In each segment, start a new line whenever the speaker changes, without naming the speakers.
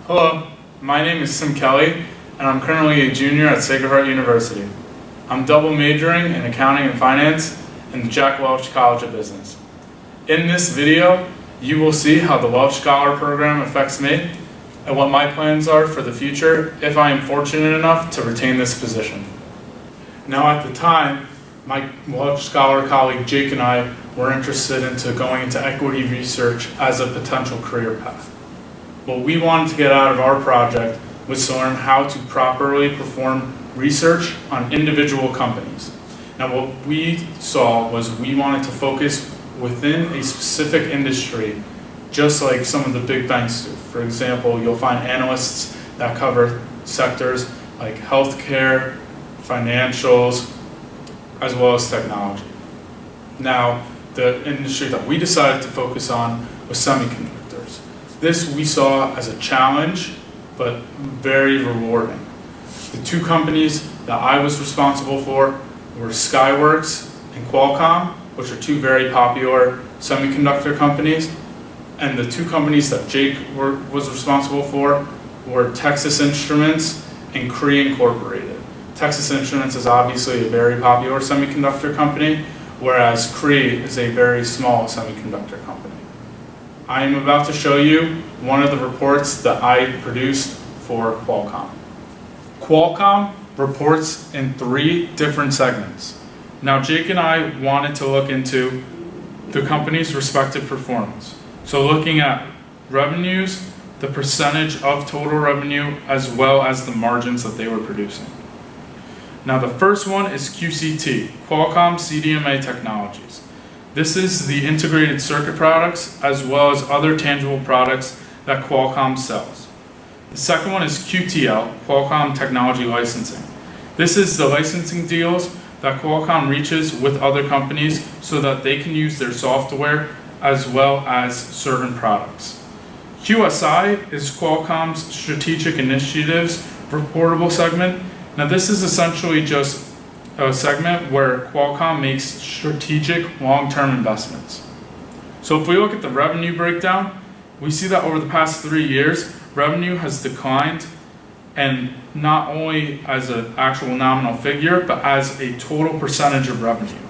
Hello, my name is Sim Kelly, and I'm currently a junior at Sacred Heart University. I'm double majoring in accounting and finance in the Jack Welch College of Business. In this video, you will see how the Welch Scholar Program affects me and what my plans are for the future if I am fortunate enough to retain this position. Now, at the time, my Welch Scholar colleague Jake and I were interested into going into equity research as a potential career path. What we wanted to get out of our project was to learn how to properly perform research on individual companies. Now, what we saw was we wanted to focus within a specific industry, just like some of the big banks do. For example, you'll find analysts that cover sectors like healthcare, financials, as well as technology. Now, the industry that we decided to focus on was semiconductors. This we saw as a challenge, but very rewarding. The two companies that I was responsible for were Skyworks and Qualcomm, which are two very popular semiconductor companies. And the two companies that Jake was responsible for were Texas Instruments and Cree Incorporated. Texas Instruments is obviously a very popular semiconductor company, whereas Cree is a very small semiconductor company. I am about to show you one of the reports that I produced for Qualcomm. Qualcomm reports in 3 different segments. Now, Jake and I wanted to look into the company's respective performance. So looking at revenues, the percentage of total revenue, as well as the margins that they were producing. Now, the first one is QCT, Qualcomm CDMA Technologies. This is the integrated circuit products as well as other tangible products that Qualcomm sells. The second one is QTL, Qualcomm Technology Licensing. This is the licensing deals that Qualcomm reaches with other companies so that they can use their software as well as certain products. QSI is Qualcomm's Strategic Initiatives reportable segment. Now, this is essentially just a segment where Qualcomm makes strategic long-term investments. So if we look at the revenue breakdown, we see that over the past 3 years, revenue has declined, and not only as an actual nominal figure, but as a total percentage of revenue.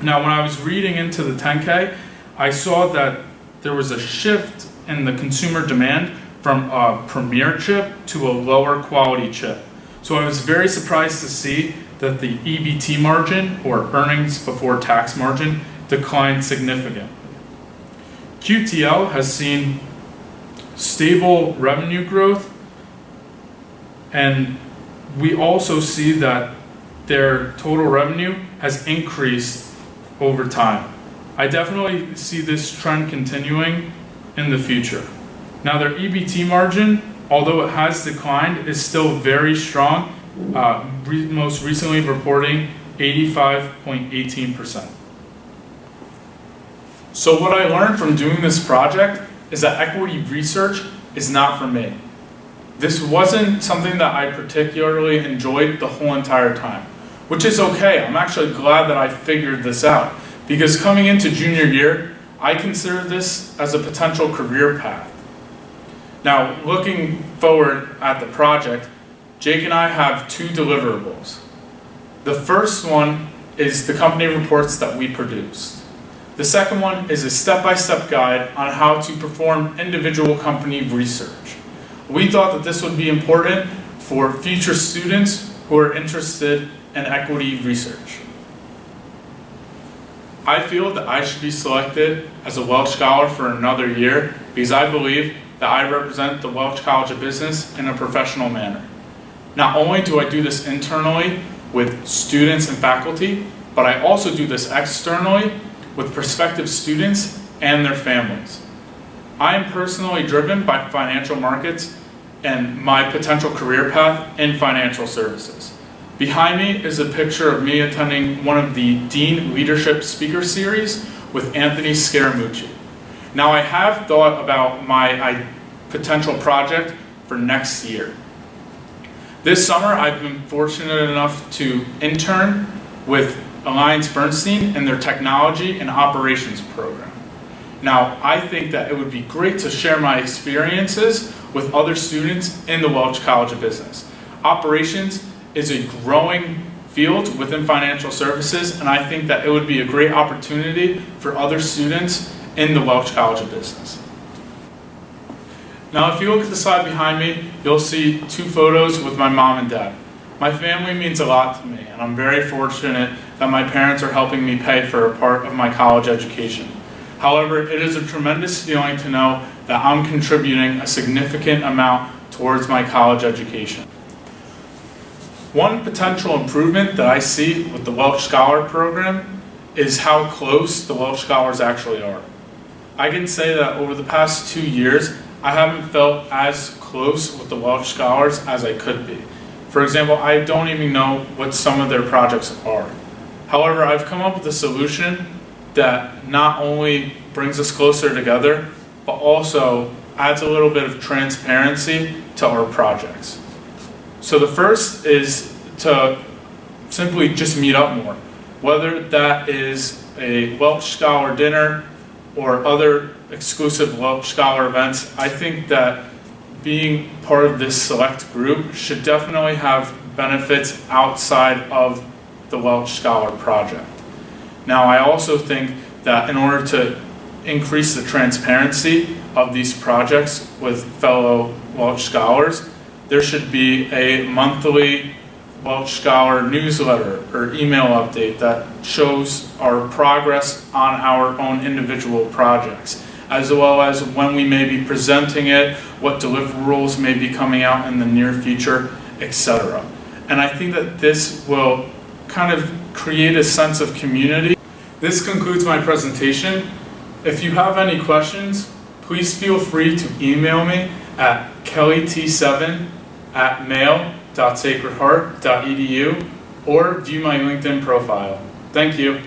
Now, when I was reading into the 10K, I saw that there was a shift in the consumer demand from a premier chip to a lower quality chip. So I was very surprised to see that the EBT margin, or earnings before tax margin, declined significantly. QTL has seen stable revenue growth, and we also see that their total revenue has increased over time. I definitely see this trend continuing in the future. Now, their EBT margin, although it has declined, is still very strong, most recently reporting 85.18%. So what I learned from doing this project is that equity research is not for me. This wasn't something that I particularly enjoyed the whole entire time, which is okay. I'm actually glad that I figured this out, because coming into junior year, I consider this as a potential career path. Now, looking forward at the project, Jake and I have 2 deliverables. The first one is the company reports that we produced. The second one is a step-by-step guide on how to perform individual company research. We thought that this would be important for future students who are interested in equity research. I feel that I should be selected as a Welch Scholar for another year because I believe that I represent the Welch College of Business in a professional manner. Not only do I do this internally with students and faculty, but I also do this externally with prospective students and their families. I am personally driven by financial markets and my potential career path in financial services. Behind me is a picture of me attending one of the Dean Leadership Speaker Series with Anthony Scaramucci. Now, I have thought about my potential project for next year. This summer, I've been fortunate enough to intern with AllianceBernstein in their technology and operations program. Now, I think that it would be great to share my experiences with other students in the Welch College of Business. Operations is a growing field within financial services, and I think that it would be a great opportunity for other students in the Welch College of Business. Now, if you look at the slide behind me, you'll see two photos with my mom and dad. My family means a lot to me, and I'm very fortunate that my parents are helping me pay for a part of my college education. However, it is a tremendous feeling to know that I'm contributing a significant amount towards my college education. One potential improvement that I see with the Welch Scholar Program is how close the Welch Scholars actually are. I can say that over the past 2 years, I haven't felt as close with the Welch Scholars as I could be. For example, I don't even know what some of their projects are. However, I've come up with a solution that not only brings us closer together, but also adds a little bit of transparency to our projects. So the first is to simply just meet up more, whether that is a Welch Scholar dinner or other exclusive Welch Scholar events. I think that being part of this select group should definitely have benefits outside of the Welch Scholar project. Now, I also think that in order to increase the transparency of these projects with fellow Welch Scholars, there should be a monthly Welch Scholar newsletter or email update that shows our progress on our own individual projects, as well as when we may be presenting it, what deliverables may be coming out in the near future, etc. And I think that this will kind of create a sense of community. This concludes my presentation. If you have any questions, please feel free to email me at kellyt7@mail.sacredheart.edu or view my LinkedIn profile. Thank you.